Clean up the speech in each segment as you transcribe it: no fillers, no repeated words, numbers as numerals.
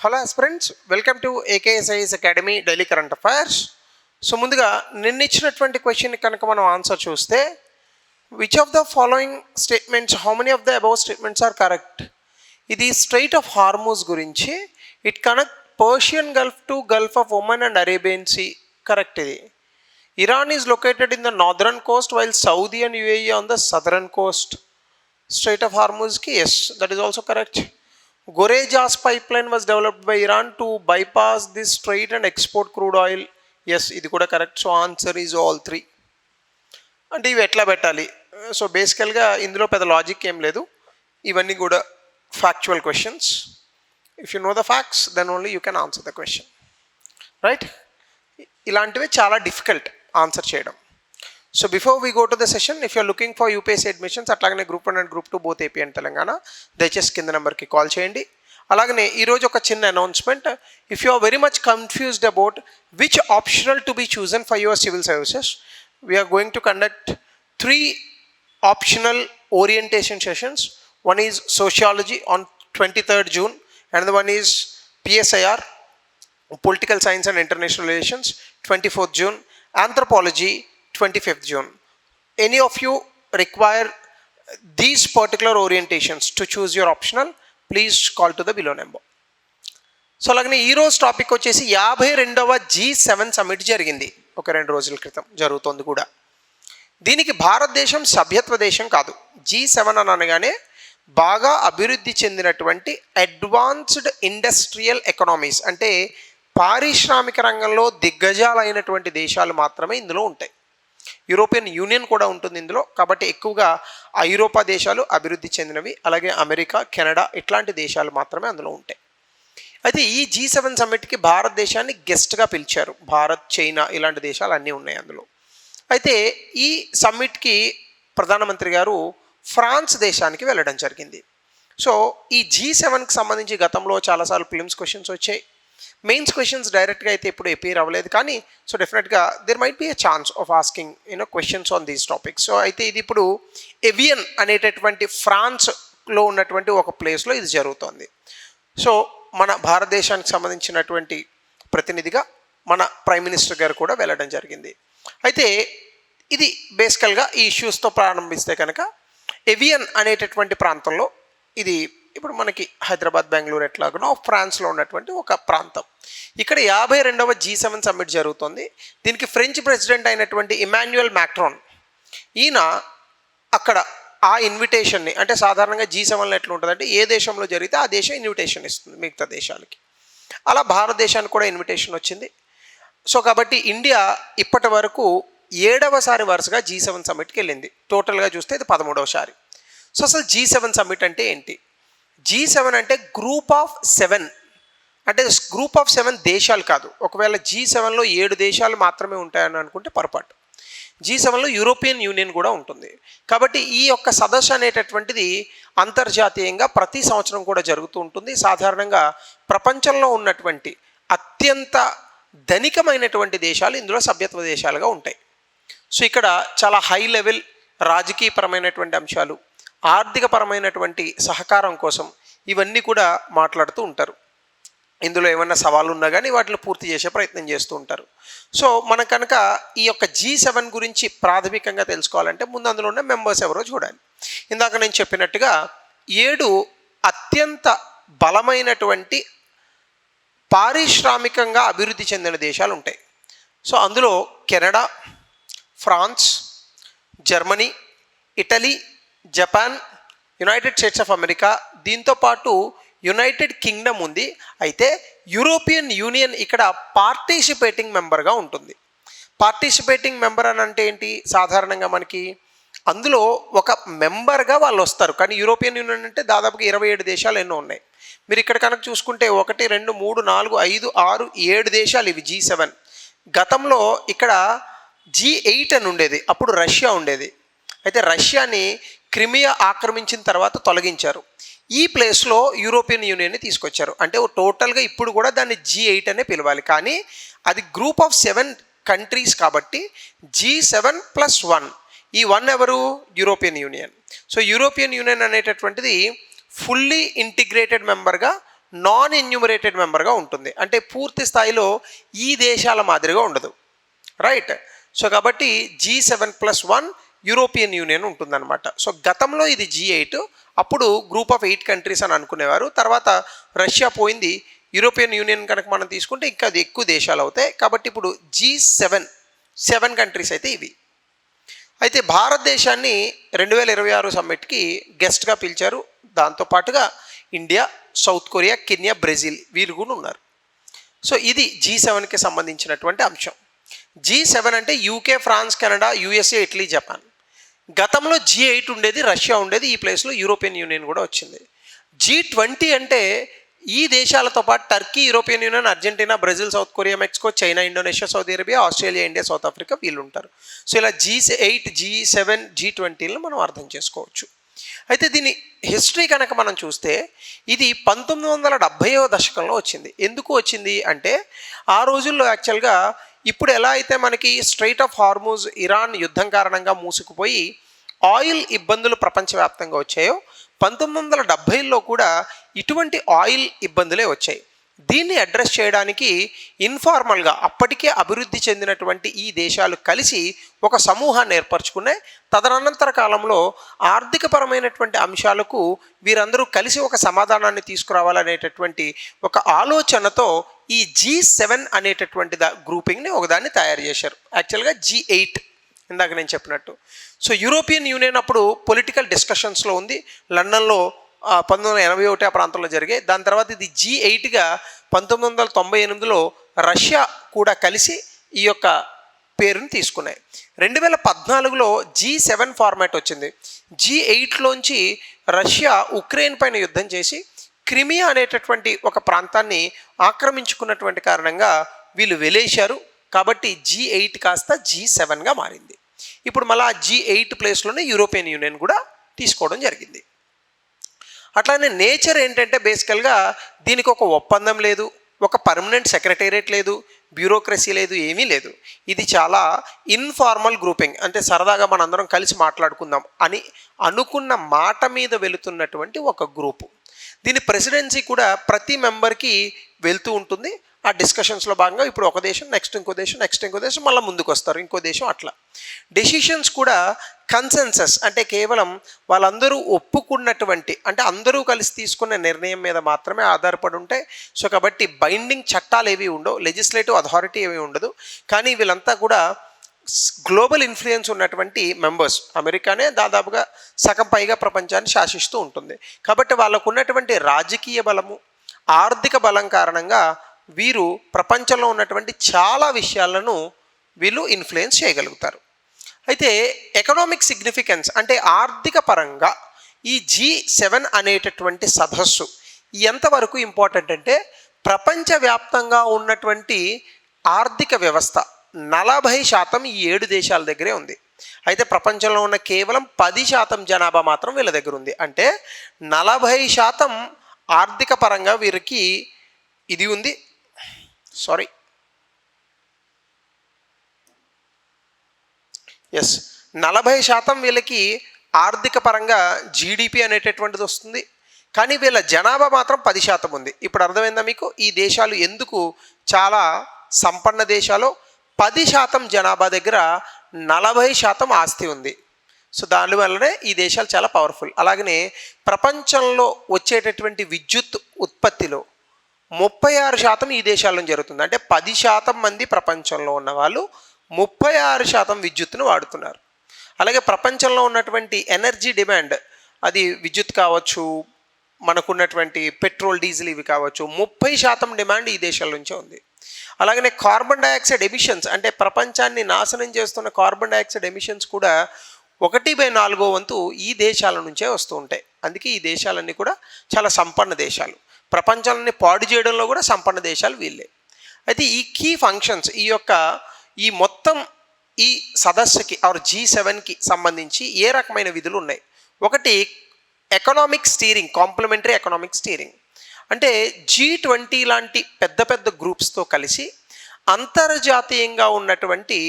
Hello friends, welcome to AKSIS academy daily current affairs. So ముందుగా నిన్నిచ్చినటువంటి question కనుక మనం ఆన్సర్ చూస్తే, which of the following statements, how many of the above statements are correct? ఇది strait of Hormuz గురించి. It connect Persian Gulf to Gulf of Oman and Arabian Sea. Correct ఇది. Iran is located in the northern coast while Saudi and UAE on the southern coast. Strait of హార్మూజ్కి yes, that is also correct. Gorej's pipeline was developed by Iran to bypass this strait and export crude oil. Yes, ఇది కూడా correct. So answer is all three. అంటే ఇవి ఎట్లా పెట్టాలి? So బేసికల్గా ఇందులో పెద్ద లాజిక్ ఏం లేదు, ఇవన్నీ కూడా factual questions. If you know the facts then only you can answer the question, right? ఇలాంటివి చాలా డిఫికల్ట్ ఆన్సర్ చేయడం. So before we go to the session, if you're looking for UPSC admissions, అట్లాగనే group 1 and group 2 both AP and Telangana, దయచేసి కింద నెంబర్కి call చేయండి. అలాగనే ఈరోజు ఒక చిన్న announcement. If you are very much confused about which optional to be chosen for your civil services, we are going to conduct 3 optional orientation sessions. One is sociology on 23rd June, another one is PSIR, political science and international relations, 24th June, anthropology 25th June. Any of you require these particular orientations to choose your optional, please call to the below number. So అలాగనే ఈరోజు topic వచ్చేసి 52వ G7 summit జరిగింది, ఒక 2 రోజుల క్రితం జరుగుతోంది కూడా. దీనికి భారతదేశం సభ్యత్వ దేశం కాదు. G7 అని అనగానే బాగా అభివృద్ధి చెందినటువంటి అడ్వాన్స్డ్ ఇండస్ట్రియల్ ఎకనామీస్, అంటే పారిశ్రామిక రంగంలో దిగ్గజాలైనటువంటి దేశాలు మాత్రమే ఇందులో ఉంటాయి. యూరోపియన్ యూనియన్ కూడా ఉంటుంది ఇందులో. కాబట్టి ఎక్కువగా ఐరోపా దేశాలు అభివృద్ధి చెందినవి, అలాగే అమెరికా, కెనడా ఇట్లాంటి దేశాలు మాత్రమే అందులో ఉంటాయి. అయితే ఈ G7 సమ్మిట్కి భారతదేశాన్ని గెస్ట్గా పిలిచారు. భారత్, చైనా ఇలాంటి దేశాలు అన్నీ ఉన్నాయి అందులో. అయితే ఈ సమ్మిట్కి ప్రధానమంత్రి గారు ఫ్రాన్స్ దేశానికి వెళ్ళడం జరిగింది. సో ఈ G7కి సంబంధించి గతంలో చాలాసార్లు ప్రిలిమ్స్ క్వశ్చన్స్ వచ్చాయి. మెయిన్స్ క్వశ్చన్స్ డైరెక్ట్గా అయితే ఇప్పుడు అపీర్ అవ్వలేదు, కానీ సో డెఫినెట్గా there might be a chance of asking questions on these topics. So అయితే ఇది ఇప్పుడు ఎవియన్ అనేటటువంటి ఫ్రాన్స్లో ఉన్నటువంటి ఒక ప్లేస్లో ఇది జరుగుతోంది. సో మన భారతదేశానికి సంబంధించినటువంటి ప్రతినిధిగా మన ప్రైమ్ మినిస్టర్ గారు కూడా వెళ్ళడం జరిగింది. అయితే ఇది బేసికల్గా ఈ ఇష్యూస్తో ప్రారంభిస్తే కనుక, ఎవియన్ అనేటటువంటి ప్రాంతంలో, ఇది ఇప్పుడు మనకి హైదరాబాద్, బెంగళూరు ఎట్లాగనో ఫ్రాన్స్లో ఉన్నటువంటి ఒక ప్రాంతం. ఇక్కడ 52వ G7 సమ్మిట్ జరుగుతుంది. దీనికి ఫ్రెంచ్ ప్రెసిడెంట్ అయినటువంటి ఇమాన్యుయల్ మ్యాక్రాన్, ఈయన అక్కడ ఆ ఇన్విటేషన్ని, అంటే సాధారణంగా G7లో ఎట్లా ఉంటుందంటే ఏ దేశంలో జరిగితే ఆ దేశం ఇన్విటేషన్ ఇస్తుంది మిగతా దేశాలకి. అలా భారతదేశానికి కూడా ఇన్విటేషన్ వచ్చింది. సో కాబట్టి ఇండియా ఇప్పటి వరకు 7వసారి వరుసగా G7 సమ్మిట్కి వెళ్ళింది. టోటల్గా చూస్తే ఇది 13వసారి. సో అసలు G7 సమ్మిట్ అంటే ఏంటి? G7 అంటే గ్రూప్ ఆఫ్ 7, అంటే గ్రూప్ ఆఫ్ 7 దేశాలు కాదు. ఒకవేళ G7లో 7 దేశాలు మాత్రమే ఉంటాయని అనుకుంటే పొరపాటు. G7లో యూరోపియన్ యూనియన్ కూడా ఉంటుంది. కాబట్టి ఈ యొక్క సదస్సు అనేటటువంటిది అంతర్జాతీయంగా ప్రతి సంవత్సరం కూడా జరుగుతూ ఉంటుంది. సాధారణంగా ప్రపంచంలో ఉన్నటువంటి అత్యంత ధనికమైనటువంటి దేశాలు ఇందులో సభ్యత్వ దేశాలుగా ఉంటాయి. సో ఇక్కడ చాలా హై లెవెల్ రాజకీయపరమైనటువంటి అంశాలు, ఆర్థికపరమైనటువంటి సహకారం కోసం ఇవన్నీ కూడా మాట్లాడుతూ ఉంటారు. ఇందులో ఏమన్నా సవాళ్ళు ఉన్నా కానీ వాటిని పూర్తి చేసే ప్రయత్నం చేస్తూ ఉంటారు. సో మనం కనుక ఈ యొక్క G7 గురించి ప్రాథమికంగా తెలుసుకోవాలంటే ముందు అందులో ఉన్న మెంబర్స్ ఎవరో చూడాలి. ఇందాక నేను చెప్పినట్టుగా 7 అత్యంత బలమైనటువంటి పారిశ్రామికంగా అభివృద్ధి చెందిన దేశాలు ఉంటాయి. సో అందులో Canada, France, Germany, Italy, Japan, United States of America, దీంతోపాటు యునైటెడ్ కింగ్డమ్ ఉంది. అయితే యూరోపియన్ యూనియన్ ఇక్కడ పార్టిసిపేటింగ్ మెంబర్గా ఉంటుంది. పార్టిసిపేటింగ్ మెంబర్ అని అంటే ఏంటి? సాధారణంగా మనకి అందులో ఒక మెంబర్గా వాళ్ళు వస్తారు, కానీ యూరోపియన్ యూనియన్ అంటే దాదాపుగా 27 దేశాలు ఎన్నో ఉన్నాయి. మీరు ఇక్కడ కనుక చూసుకుంటే 1, 2, 3, 4, 5, 6, 7 దేశాలు ఇవి G7. గతంలో ఇక్కడ G8 అని ఉండేది, అప్పుడు రష్యా ఉండేది. అయితే రష్యాని క్రిమియా ఆక్రమించిన తర్వాత తొలగించారు. ఈ ప్లేస్లో యూరోపియన్ యూనియన్ని తీసుకొచ్చారు. అంటే టోటల్గా ఇప్పుడు కూడా దాన్ని G8 అనే పిలవాలి, కానీ అది గ్రూప్ ఆఫ్ 7 కంట్రీస్ కాబట్టి G7+1. ఈ 1 ఎవరు? European union. So European union అనేటటువంటిది ఫుల్లీ ఇంటిగ్రేటెడ్ మెంబర్గా నాన్ ఎన్యూమరేటెడ్ మెంబర్గా ఉంటుంది. అంటే పూర్తి స్థాయిలో ఈ దేశాల మాదిరిగా ఉండదు, రైట్. సో కాబట్టి G7+1 యూరోపియన్ యూనియన్ ఉంటుందన్నమాట. సో గతంలో ఇది G8, అప్పుడు గ్రూప్ ఆఫ్ 8 కంట్రీస్ అని అనుకునేవారు. తర్వాత రష్యా పోయింది, యూరోపియన్ యూనియన్ కనుక మనం తీసుకుంటే ఇంకా అది ఎక్కువ దేశాలు అవుతాయి. కాబట్టి ఇప్పుడు G7 కంట్రీస్ అయితే ఇవి. అయితే భారతదేశాన్ని 2026 సమ్మిట్కి గెస్ట్గా పిలిచారు. దాంతోపాటుగా India, south Korea, Kenya, Brazil వీరు కూడా ఉన్నారు. సో ఇది G7కి సంబంధించినటువంటి అంశం. G7 అంటే UK, France, Canada, USA, Italy, Japan. గతంలో G8 ఉండేది, రష్యా ఉండేది, ఈ ప్లేస్లో యూరోపియన్ యూనియన్ కూడా వచ్చింది. G20 అంటే ఈ దేశాలతో పాటు Turkey, European union, Argentina, Brazil, south Korea, Mexico, China, Indonesia, Saudi Arabia, Australia, India, south Africa వీళ్ళు ఉంటారు. సో ఇలా G8, G7, G20లను మనం అర్థం చేసుకోవచ్చు. అయితే దీని హిస్టరీ కనుక మనం చూస్తే ఇది 1970వ దశకంలో వచ్చింది. ఎందుకు వచ్చింది అంటే ఆ రోజుల్లో యాక్చువల్గా ఇప్పుడు ఎలా అయితే మనకి స్ట్రైట్ ఆఫ్ హార్మూజ్ ఇరాన్ యుద్ధం కారణంగా మూసుకుపోయి ఆయిల్ ఇబ్బందులు ప్రపంచవ్యాప్తంగా వచ్చాయో 1970ల్లో కూడా ఇటువంటి ఆయిల్ ఇబ్బందులే వచ్చాయి. దీన్ని అడ్రస్ చేయడానికి ఇన్ఫార్మల్గా అప్పటికే అభివృద్ధి చెందినటువంటి ఈ దేశాలు కలిసి ఒక సమూహాన్ని ఏర్పరచుకున్నాయి. తదనంతర కాలంలో ఆర్థికపరమైనటువంటి అంశాలకు వీరందరూ కలిసి ఒక సమాధానాన్ని తీసుకురావాలనేటటువంటి ఒక ఆలోచనతో ఈ G7 అనేటటువంటి గ్రూపింగ్ని ఒకదాన్ని తయారు చేశారు. యాక్చువల్గా G8 ఇందాక నేను చెప్పినట్టు. సో యూరోపియన్ యూనియన్ అప్పుడు పొలిటికల్ డిస్కషన్స్లో ఉంది. లండన్లో 1981 ఆ ప్రాంతంలో జరిగాయి. దాని తర్వాత ఇది G8గా 1998లో రష్యా కూడా కలిసి ఈ యొక్క పేరుని తీసుకున్నాయి. 2014లో G7 ఫార్మాట్ వచ్చింది. G8లోంచి రష్యా ఉక్రెయిన్ పైన యుద్ధం చేసి క్రిమియా అనేటటువంటి ఒక ప్రాంతాన్ని ఆక్రమించుకున్నటువంటి కారణంగా వీళ్ళు వెలేశారు. కాబట్టి G8 కాస్త G7గా మారింది. ఇప్పుడు మళ్ళీ ఆ G8 ప్లేస్లోనే యూరోపియన్ యూనియన్ కూడా తీసుకోవడం జరిగింది. అట్లానే నేచర్ ఏంటంటే బేసికల్గా దీనికి ఒక ఒప్పందం లేదు, ఒక పర్మనెంట్ సెక్రటేరియట్ లేదు, బ్యూరోక్రసీ లేదు, ఏమీ లేదు. ఇది చాలా ఇన్ఫార్మల్ గ్రూపింగ్. అంటే సరదాగా మనందరం కలిసి మాట్లాడుకుందాం అని అనుకున్న మాట మీద వెళుతున్నటువంటి ఒక గ్రూపు. దీని ప్రెసిడెన్సీ కూడా ప్రతి మెంబర్కి వెళ్తూ ఉంటుంది. ఆ డిస్కషన్స్లో భాగంగా ఇప్పుడు ఒక దేశం, నెక్స్ట్ ఇంకో దేశం, నెక్స్ట్ ఇంకో దేశం, మళ్ళీ ముందుకు వస్తారు ఇంకో దేశం, అట్లా. డెసిషన్స్ కూడా కన్సెన్సస్ అంటే కేవలం వాళ్ళందరూ ఒప్పుకున్నటువంటి, అంటే అందరూ కలిసి తీసుకున్న నిర్ణయం మీద మాత్రమే ఆధారపడి ఉంటాయి. సో కాబట్టి బైండింగ్ చట్టాలు ఏవి ఉండవు, లెజిస్లేటివ్ అథారిటీ ఏమీ ఉండదు. కానీ వీళ్ళంతా కూడా గ్లోబల్ ఇన్ఫ్లుయెన్స్ ఉన్నటువంటి మెంబర్స్. అమెరికానే దాదాపుగా సగం పైగా ప్రపంచాన్ని శాసిస్తూ ఉంటుంది. కాబట్టి వాళ్ళకు ఉన్నటువంటి రాజకీయ బలము, ఆర్థిక బలం కారణంగా వీరు ప్రపంచంలో ఉన్నటువంటి చాలా విషయాలను వీళ్ళు ఇన్ఫ్లుయెన్స్ చేయగలుగుతారు. అయితే ఎకనామిక్ సిగ్నిఫికెన్స్ అంటే ఆర్థిక పరంగా ఈ G7 అనేటటువంటి సదస్సు ఎంతవరకు ఇంపార్టెంట్ అంటే ప్రపంచవ్యాప్తంగా ఉన్నటువంటి ఆర్థిక వ్యవస్థ 40% ఈ 7 దేశాల దగ్గరే ఉంది. అయితే ప్రపంచంలో ఉన్న కేవలం 10% జనాభా మాత్రం వీళ్ళ దగ్గర ఉంది. అంటే 40% ఆర్థిక పరంగా వీరికి ఇది ఉంది. 40% వీళ్ళకి ఆర్థిక పరంగా జీడిపి అనేటటువంటిది వస్తుంది. కానీ వీళ్ళ జనాభా మాత్రం 10% ఉంది. ఇప్పుడు అర్థమైందా మీకు ఈ దేశాలు ఎందుకు చాలా సంపన్న దేశాలు? 10% జనాభా దగ్గర 40% ఆస్తి ఉంది. సో దానివల్లనే ఈ దేశాలు చాలా పవర్ఫుల్. అలాగనే ప్రపంచంలో వచ్చేటటువంటి విద్యుత్ ఉత్పత్తిలో 36% ఈ దేశాల్లో జరుగుతుంది. అంటే 10% మంది ప్రపంచంలో ఉన్న వాళ్ళు 36% విద్యుత్తును వాడుతున్నారు. అలాగే ప్రపంచంలో ఉన్నటువంటి ఎనర్జీ డిమాండ్, అది విద్యుత్ కావచ్చు, మనకున్నటువంటి పెట్రోల్, డీజిల్ ఇవి కావచ్చు, 30% డిమాండ్ ఈ దేశాల నుంచే ఉంది. అలాగనే కార్బన్ డైఆక్సైడ్ ఎమిషన్స్ అంటే ప్రపంచాన్ని నాశనం చేస్తున్న కార్బన్ డైఆక్సైడ్ ఎమిషన్స్ కూడా 1/4 వంతు ఈ దేశాల నుంచే వస్తూ ఉంటాయి. అందుకే ఈ దేశాలన్నీ కూడా చాలా సంపన్న దేశాలు. ప్రపంచాన్ని పాడు చేయడంలో కూడా సంపన్న దేశాలు వీళ్ళే. అయితే ఈ కీ ఫంక్షన్స్ ఈ మొత్తం ఈ సదస్సుకి ఆర్ G7కి సంబంధించి ఏ రకమైన విధులు ఉన్నాయి? ఒకటి economic steering, complementary economic steering. అంటే G20 లాంటి పెద్ద పెద్ద గ్రూప్స్తో కలిసి అంతర్జాతీయంగా ఉన్నటువంటి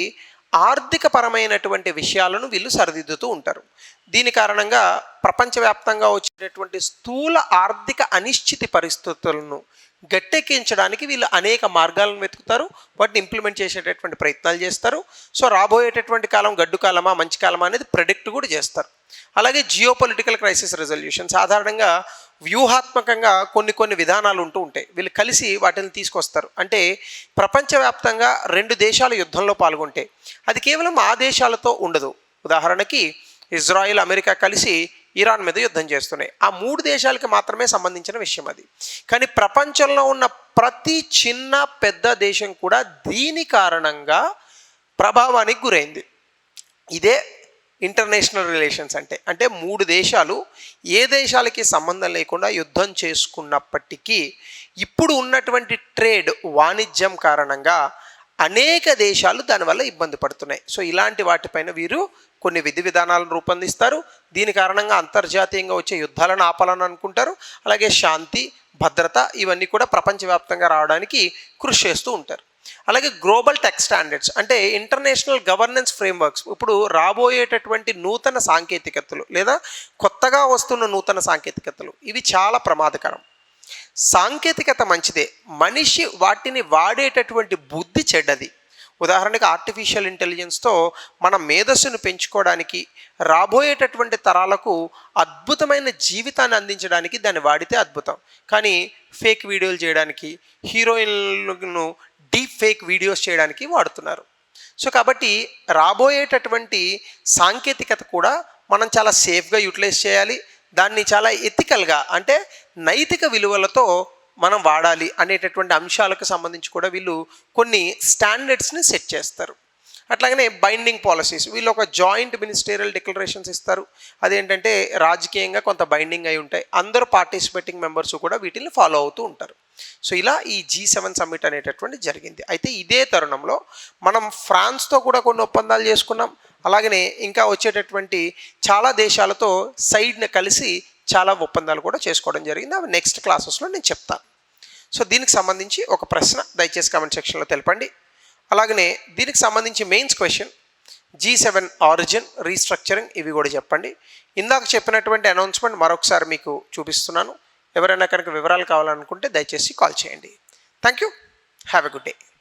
ఆర్థిక పరమైనటువంటి విషయాలను వీళ్ళు సరిదిద్దుతూ ఉంటారు. దీని కారణంగా ప్రపంచవ్యాప్తంగా వచ్చేటటువంటి స్థూల ఆర్థిక అనిశ్చితి పరిస్థితులను గట్టెక్కించడానికి వీళ్ళు అనేక మార్గాలను వెతుకుతారు, వాటిని ఇంప్లిమెంట్ చేసేటటువంటి ప్రయత్నాలు చేస్తారు. సో రాబోయేటటువంటి కాలం గడ్డు కాలమా మంచి కాలమా అనేది ప్రెడిక్ట్ కూడా చేస్తారు. అలాగే జియో పొలిటికల్ క్రైసిస్ రెజల్యూషన్ సాధారణంగా వ్యూహాత్మకంగా కొన్ని విధానాలు ఉంటూ ఉంటాయి. వీళ్ళు కలిసి వాటిని తీసుకొస్తారు. అంటే ప్రపంచవ్యాప్తంగా 2 దేశాలు యుద్ధంలో పాల్గొంటే అది కేవలం ఆ దేశాలతో ఉండదు. ఉదాహరణకి ఇజ్రాయిల్, అమెరికా కలిసి ఇరాన్ మీద యుద్ధం చేస్తున్నాయి. ఆ 3 దేశాలకి మాత్రమే సంబంధించిన విషయం అది. కానీ ప్రపంచంలో ఉన్న ప్రతి చిన్న పెద్ద దేశం కూడా దీని కారణంగా ప్రభావానికి గురైంది. ఇదే ఇంటర్నేషనల్ రిలేషన్స్ అంటే 3 దేశాలు ఏ దేశాలకి సంబంధం లేకుండా యుద్ధం చేసుకున్నప్పటికీ ఇప్పుడు ఉన్నటువంటి ట్రేడ్ వాణిజ్యం కారణంగా అనేక దేశాలు దానివల్ల ఇబ్బంది పడుతున్నాయి. సో ఇలాంటి వాటిపైన వీరు కొన్ని విధి విధానాలను రూపొందిస్తారు. దీని కారణంగా అంతర్జాతీయంగా వచ్చే యుద్ధాలను ఆపాలని అనుకుంటారు. అలాగే శాంతి, భద్రత ఇవన్నీ కూడా ప్రపంచవ్యాప్తంగా రావడానికి కృషి చేస్తూ ఉంటారు. అలాగే గ్లోబల్ టెక్ స్టాండర్డ్స్ అంటే ఇంటర్నేషనల్ గవర్నెన్స్ ఫ్రేమ్వర్క్స్. ఇప్పుడు రాబోయేటటువంటి నూతన సాంకేతికతలు లేదా కొత్తగా వస్తున్న నూతన సాంకేతికతలు ఇవి చాలా ప్రమాదకరం. సాంకేతికత మంచిదే, మనిషి వాటిని వాడేటటువంటి బుద్ధి చెడ్డది. ఉదాహరణకి ఆర్టిఫిషియల్ ఇంటెలిజెన్స్తో మన మేధస్సును పెంచుకోవడానికి, రాబోయేటటువంటి తరాలకు అద్భుతమైన జీవితాన్ని అందించడానికి దాన్ని వాడితే అద్భుతం. కానీ ఫేక్ వీడియోలు చేయడానికి, హీరోయిన్లను డీప్ ఫేక్ వీడియోస్ చేయడానికి వాడుతున్నారు. సో కాబట్టి రాబోయేటటువంటి సాంకేతికత కూడా మనం చాలా సేఫ్గా యూటిలైజ్ చేయాలి. దాన్ని చాలా ఎథికల్గా అంటే నైతిక విలువలతో మనం వాడాలి అనేటటువంటి అంశాలకు సంబంధించి కూడా వీళ్ళు కొన్ని స్టాండర్డ్స్ని సెట్ చేస్తారు. అట్లాగనే బైండింగ్ పాలసీస్, వీళ్ళు ఒక జాయింట్ మినిస్టేరియల్ డిక్లరేషన్స్ ఇస్తారు. అదేంటంటే రాజకీయంగా కొంత బైండింగ్ అయి ఉంటాయి. అందరూ పార్టిసిపేటింగ్ మెంబర్స్ కూడా వీటిని ఫాలో అవుతూ ఉంటారు. సో ఇలా ఈ G7 సమ్మిట్ అనేటటువంటి జరిగింది. అయితే ఇదే తరుణంలో మనం ఫ్రాన్స్తో కూడా కొన్ని ఒప్పందాలు చేసుకున్నాం. అలాగనే ఇంకా వచ్చేటటువంటి చాలా దేశాలతో సైడ్ని కలిసి చాలా ఒప్పందాలు కూడా చేసుకోవడం జరిగింది. అవి నెక్స్ట్ క్లాసెస్లో నేను చెప్తాను. సో దీనికి సంబంధించి ఒక ప్రశ్న దయచేసి కామెంట్ సెక్షన్లో తెలపండి. అలాగనే దీనికి సంబంధించి mains question, G7 origin, restructuring ఇవి కూడా చెప్పండి. ఇందాక చెప్పినటువంటి అనౌన్స్మెంట్ మరొకసారి మీకు చూపిస్తున్నాను. ఎవరైనా కనుక వివరాలు కావాలనుకుంటే దయచేసి కాల్ చేయండి. Thank you. Have a good day.